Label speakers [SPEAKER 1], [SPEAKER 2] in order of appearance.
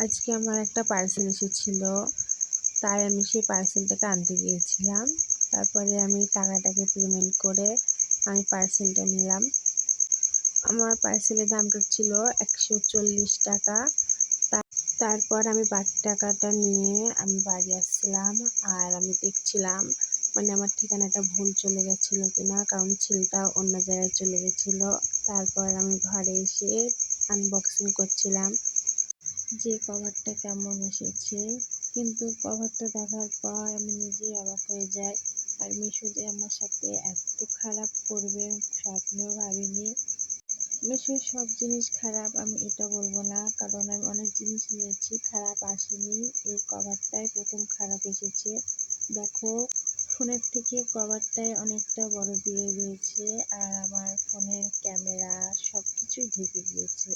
[SPEAKER 1] আজকে আমার একটা পার্সেল এসেছিল, তাই আমি সেই পার্সেলটাকে আনতে গিয়েছিলাম। তারপরে আমি টাকাটাকে পেমেন্ট করে আমি পার্সেলটা নিলাম। আমার পার্সেলের দামটা ছিল ১৪০ টাকা। তারপর আমি বাকি টাকাটা নিয়ে আমি বাড়ি আসছিলাম, আর আমি দেখছিলাম আমার ঠিকানাটা ভুল চলে গেছিলো কিনা, কারণ ছেলেটা অন্য জায়গায় চলে গেছিলো। তারপর আমি ঘরে এসে আনবক্সিং করছিলাম যে কভারটা কেমন এসেছে, কিন্তু কভারটা দেখার পর আমি নিজেই অবাক হয়ে যাই। আর মিশো যে আমার সাথে এত খারাপ করবে স্বপ্নেও ভাবিনি। মিশোর সব জিনিস খারাপ আমি এটা বলবো না, কারণ আমি অনেক জিনিস নিয়েছি, খারাপ আসেনি। এই কভারটাই প্রথম খারাপ এসেছে। দেখো, ফোনের থেকে কভারটাই অনেকটা বড় দিয়ে দিয়েছে, আর আমার ফোনের ক্যামেরা সব কিছুই ঢেকে গিয়েছে।